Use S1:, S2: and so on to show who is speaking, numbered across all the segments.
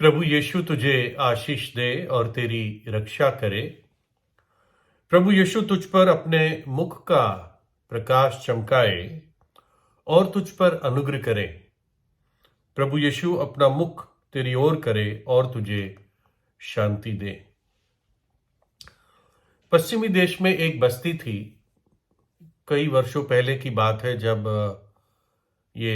S1: प्रभु यीशु तुझे आशीष दे और तेरी रक्षा करे। प्रभु यीशु तुझ पर अपने मुख का प्रकाश चमकाए और तुझ पर अनुग्रह करे। प्रभु यीशु अपना मुख तेरी ओर करे और तुझे शांति दे। पश्चिमी देश में एक बस्ती थी। कई वर्षों पहले की बात है, जब ये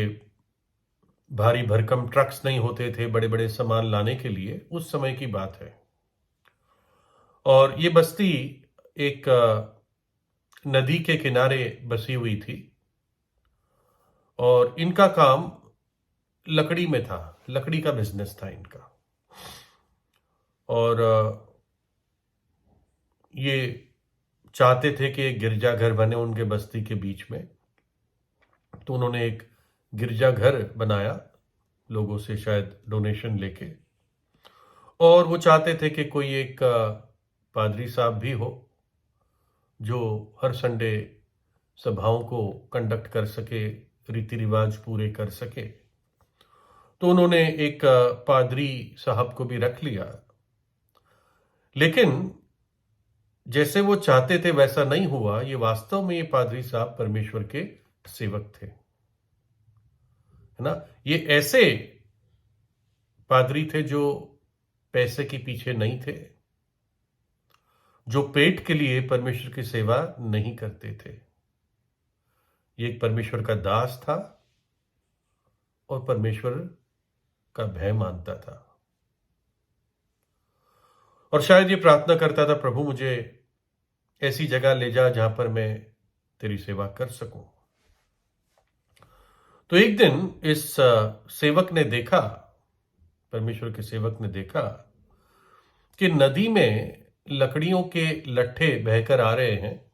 S1: भारी भरकम ट्रक्स नहीं होते थे बड़े बड़े सामान लाने के लिए। उस समय की बात है। और ये बस्ती एक नदी के किनारे बसी हुई थी और इनका काम लकड़ी में था। लकड़ी का बिजनेस था इनका। और ये चाहते थे कि एक गिरजाघर बने उनके बस्ती के बीच में। तो उन्होंने एक गिरजाघर बनाया, लोगों से शायद डोनेशन लेके। और वो चाहते थे कि कोई एक पादरी साहब भी हो जो हर संडे सभाओं को कंडक्ट कर सके, रीति रिवाज पूरे कर सके। तो उन्होंने एक पादरी साहब को भी रख लिया। लेकिन जैसे वो चाहते थे वैसा नहीं हुआ। ये वास्तव में ये पादरी साहब परमेश्वर के सेवक थे, है ना। ये ऐसे पादरी थे जो पैसे के पीछे नहीं थे, जो पेट के लिए परमेश्वर की सेवा नहीं करते थे। ये एक परमेश्वर का दास था और परमेश्वर का भय मानता था। और शायद ये प्रार्थना करता था, प्रभु मुझे ऐसी जगह ले जा जहां पर मैं तेरी सेवा कर सकूं। तो एक दिन इस सेवक ने देखा, परमेश्वर के सेवक ने देखा कि नदी में लकड़ियों के लट्ठे बहकर आ रहे हैं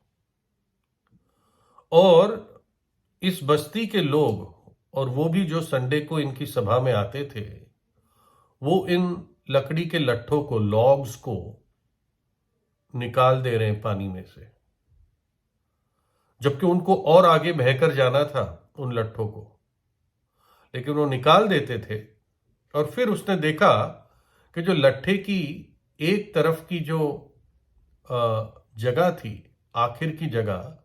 S1: और इस बस्ती के लोग, और वो भी जो संडे को इनकी सभा में आते थे, वो इन लकड़ी के लट्ठों को, लॉग्स को निकाल दे रहे हैं पानी में से, जबकि उनको और आगे बहकर जाना था उन लट्ठों को। लेकिन वो निकाल देते थे। और फिर उसने देखा कि जो लट्ठे की एक तरफ की जो जगह थी, आखिर की जगह,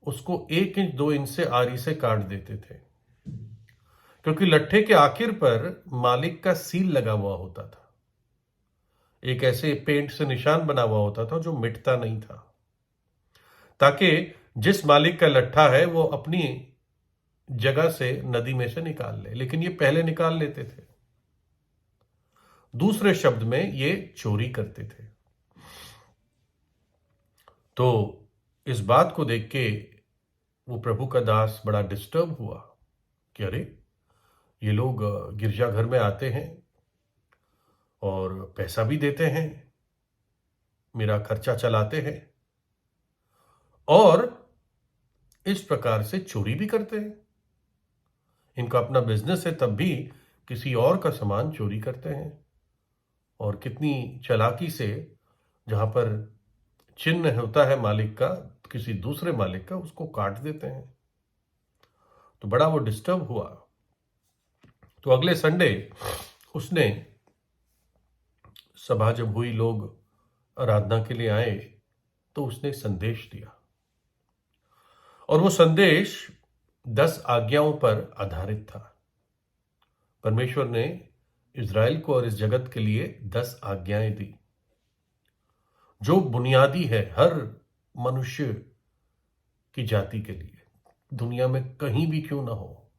S1: उसको 1 इंच 2 इंच से आरी से काट देते थे, क्योंकि लट्ठे के आखिर पर मालिक का सील लगा हुआ होता था। एक ऐसे पेंट से निशान बना हुआ होता था जो मिटता नहीं था, ताकि जिस मालिक का लट्ठा है वो अपनी जगह से नदी में से निकाल ले। लेकिन ये पहले निकाल लेते थे। दूसरे शब्द में ये चोरी करते थे। तो इस बात को देख के वो प्रभु का दास बड़ा डिस्टर्ब हुआ कि अरे, ये लोग गिरजाघर में आते हैं और पैसा भी देते हैं, मेरा खर्चा चलाते हैं, और इस प्रकार से चोरी भी करते हैं। इनका अपना बिजनेस है, तब भी किसी और का सामान चोरी करते हैं। और कितनी चालाकी से, जहां पर चिन्ह होता है मालिक का, किसी दूसरे मालिक का, उसको काट देते हैं। तो बड़ा वो डिस्टर्ब हुआ। तो अगले संडे उसने, सभा जब हुई, लोग आराधना के लिए आए, तो उसने संदेश दिया। और वो संदेश 10 आज्ञाओं पर आधारित था। परमेश्वर ने इज़राइल को और इस जगत के लिए 10 आज्ञाएं दी, जो बुनियादी है हर मनुष्य की जाति के लिए, दुनिया में कहीं भी क्यों ना हो।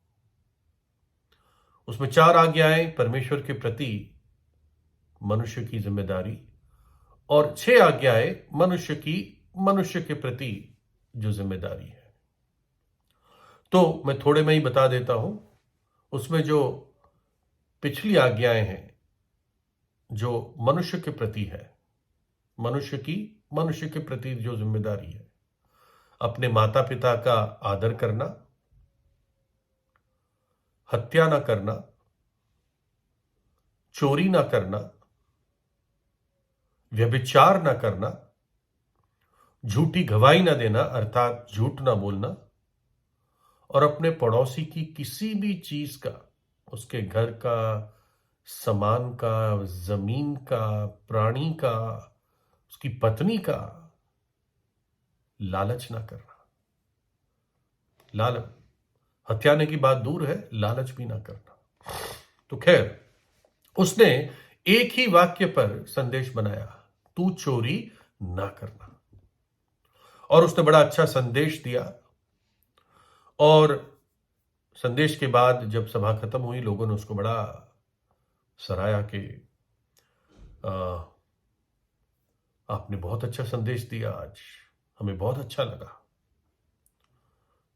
S1: उसमें 4 आज्ञाएं परमेश्वर के प्रति मनुष्य की जिम्मेदारी, और 6 आज्ञाएं मनुष्य के प्रति जो जिम्मेदारी है। तो मैं थोड़े में ही बता देता हूं। उसमें जो पिछली आज्ञाएं हैं, जो मनुष्य के प्रति है, मनुष्य के प्रति जो जिम्मेदारी है, अपने माता पिता का आदर करना, हत्या ना करना, चोरी ना करना, व्यभिचार ना करना, झूठी गवाही ना देना अर्थात झूठ ना बोलना, और अपने पड़ोसी की किसी भी चीज का, उसके घर का, सामान का, जमीन का, प्राणी का, उसकी पत्नी का लालच ना करना। लालच, हत्याने की बात दूर है, लालच भी ना करना। तो खैर, उसने एक ही वाक्य पर संदेश बनाया, तू चोरी ना करना। और उसने बड़ा अच्छा संदेश दिया। और संदेश के बाद जब सभा खत्म हुई, लोगों ने उसको बड़ा सराहा कि आपने बहुत अच्छा संदेश दिया, आज हमें बहुत अच्छा लगा।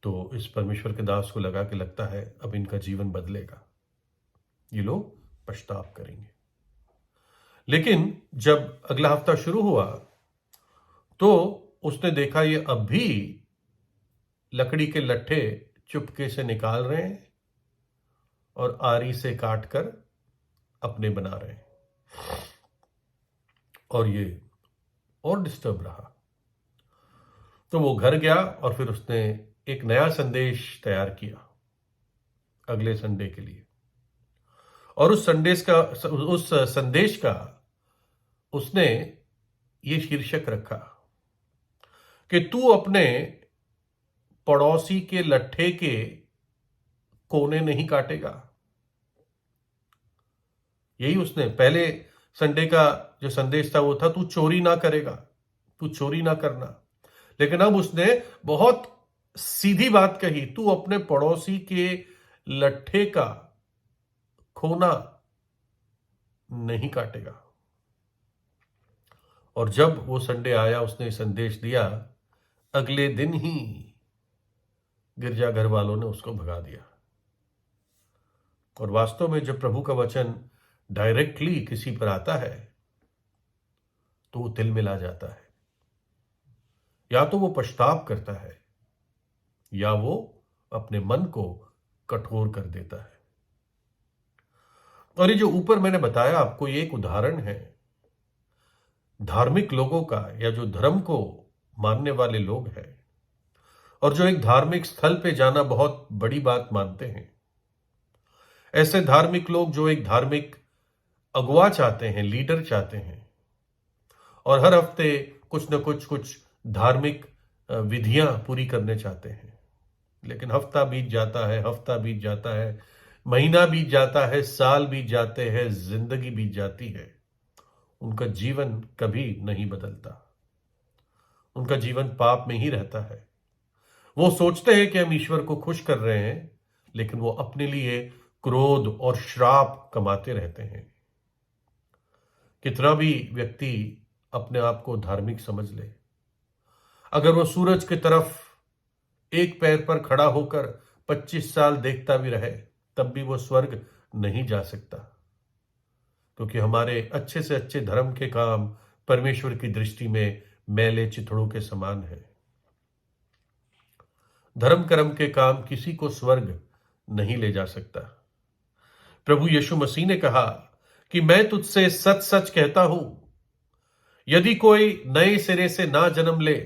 S1: तो इस परमेश्वर के दास को लगा कि लगता है अब इनका जीवन बदलेगा, ये लोग पछताव करेंगे। लेकिन जब अगला हफ्ता शुरू हुआ तो उसने देखा ये अब भी लकड़ी के लट्ठे चुपके से निकाल रहे हैं और आरी से काटकर अपने बना रहे हैं। और ये और डिस्टर्ब रहा। तो वो घर गया और फिर उसने एक नया संदेश तैयार किया अगले संडे के लिए। और उस संदेश का उसने ये शीर्षक रखा कि तू अपने पड़ोसी के लट्ठे के कोने नहीं काटेगा। यही उसने पहले संडे का जो संदेश था वो था, तू चोरी ना करेगा, तू चोरी ना करना। लेकिन अब उसने बहुत सीधी बात कही, तू अपने पड़ोसी के लट्ठे का कोना नहीं काटेगा। और जब वो संडे आया, उसने संदेश दिया, अगले दिन ही गिरजाघर वालों ने उसको भगा दिया। और वास्तव में जब प्रभु का वचन डायरेक्टली किसी पर आता है तो वो तिल मिला जाता है। या तो वो पछताव करता है या वो अपने मन को कठोर कर देता है। और ये जो ऊपर मैंने बताया आपको, ये एक उदाहरण है धार्मिक लोगों का, या जो धर्म को मानने वाले लोग हैं और जो एक धार्मिक स्थल पे जाना बहुत बड़ी बात मानते हैं। ऐसे धार्मिक लोग जो एक धार्मिक अगुवा चाहते हैं, लीडर चाहते हैं, और हर हफ्ते कुछ न कुछ धार्मिक विधियां पूरी करने चाहते हैं। लेकिन हफ्ता बीत जाता है, हफ्ता बीत जाता है, महीना बीत जाता है, साल बीत जाते हैं, जिंदगी बीत जाती है, उनका जीवन कभी नहीं बदलता। उनका जीवन पाप में ही रहता है। वो सोचते हैं कि हम ईश्वर को खुश कर रहे हैं, लेकिन वो अपने लिए क्रोध और श्राप कमाते रहते हैं। कितना भी व्यक्ति अपने आप को धार्मिक समझ ले, अगर वो सूरज की तरफ एक पैर पर खड़ा होकर 25 साल देखता भी रहे, तब भी वो स्वर्ग नहीं जा सकता। क्योंकि हमारे अच्छे से अच्छे धर्म के काम परमेश्वर की दृष्टि में मैले चिथड़ों के समान है। धर्म कर्म के काम किसी को स्वर्ग नहीं ले जा सकता। प्रभु यीशु मसीह ने कहा कि मैं तुझसे सच सच कहता हूं, यदि कोई नए सिरे से ना जन्म ले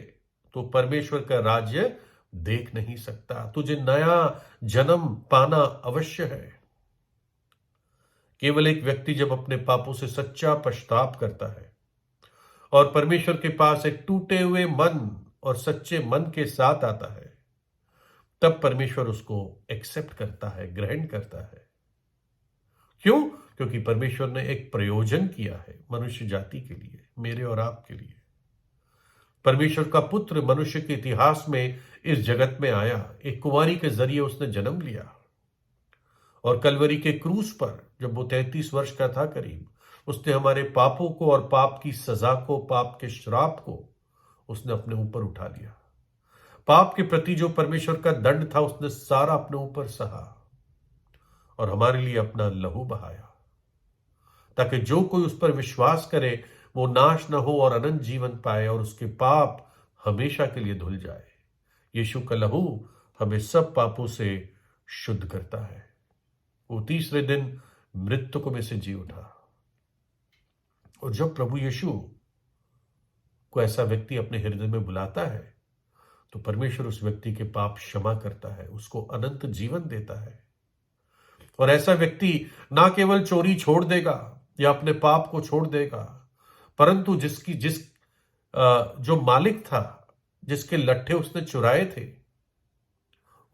S1: तो परमेश्वर का राज्य देख नहीं सकता। तुझे नया जन्म पाना अवश्य है। केवल एक व्यक्ति जब अपने पापों से सच्चा पश्चाताप करता है और परमेश्वर के पास एक टूटे हुए मन और सच्चे मन के साथ आता है, तब परमेश्वर उसको एक्सेप्ट करता है, ग्रहण करता है। क्यों? क्योंकि परमेश्वर ने एक प्रयोजन किया है मनुष्य जाति के लिए, मेरे और आपके लिए। परमेश्वर का पुत्र मनुष्य के इतिहास में इस जगत में आया, एक कुंवारी के जरिए उसने जन्म लिया। और कलवरी के क्रूस पर जब वो 33 वर्ष का था करीब, उसने हमारे पापों को और पाप की सजा को, पाप के श्राप को उसने अपने ऊपर उठा लिया। पाप के प्रति जो परमेश्वर का दंड था उसने सारा अपने ऊपर सहा और हमारे लिए अपना लहू बहाया, ताकि जो कोई उस पर विश्वास करे वो नाश न हो और अनंत जीवन पाए और उसके पाप हमेशा के लिए धुल जाए। यीशु का लहू हमें सब पापों से शुद्ध करता है। वो तीसरे दिन मृतकों में से जी उठा। और जब प्रभु यीशु को ऐसा व्यक्ति अपने हृदय में बुलाता है तो परमेश्वर उस व्यक्ति के पाप क्षमा करता है, उसको अनंत जीवन देता है। और ऐसा व्यक्ति ना केवल चोरी छोड़ देगा या अपने पाप को छोड़ देगा, परंतु जो मालिक था, जिसके लट्ठे उसने चुराए थे,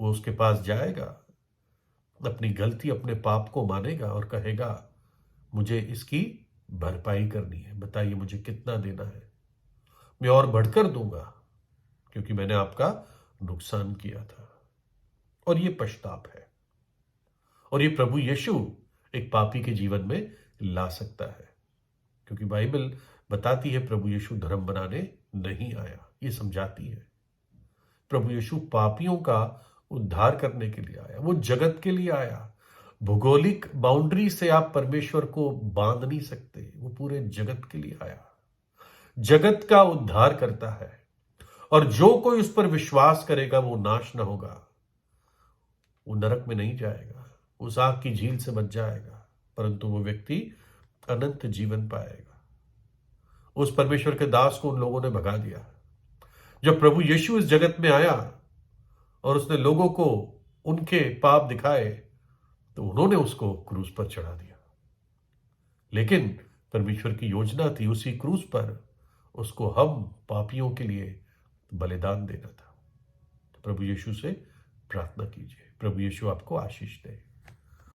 S1: वो उसके पास जाएगा, अपनी गलती, अपने पाप को मानेगा और कहेगा, मुझे इसकी भरपाई करनी है, बताइए मुझे कितना देना है, मैं और बढ़कर दूंगा, क्योंकि मैंने आपका नुकसान किया था। और ये पश्चाताप है, और ये प्रभु यीशु एक पापी के जीवन में ला सकता है, क्योंकि बाइबल बताती है प्रभु यीशु धर्म बनाने नहीं आया, ये समझाती है। प्रभु यीशु पापियों का उद्धार करने के लिए आया, वो जगत के लिए आया। भौगोलिक बाउंड्री से आप परमेश्वर को बांध नहीं सकते, वो पूरे जगत के लिए आया, जगत का उद्धार करता है। और जो कोई उस पर विश्वास करेगा वो नाश न होगा, वो नरक में नहीं जाएगा, उस आग की झील से बच जाएगा, परंतु वो व्यक्ति अनंत जीवन पाएगा। उस परमेश्वर के दास को उन लोगों ने भगा दिया। जब प्रभु यीशु इस जगत में आया और उसने लोगों को उनके पाप दिखाए, तो उन्होंने उसको क्रूस पर चढ़ा दिया। लेकिन परमेश्वर की योजना थी उसी क्रूस पर उसको हम पापियों के लिए बलिदान देना था। तो प्रभु यीशु से प्रार्थना कीजिए, प्रभु यीशु आपको आशीष दे।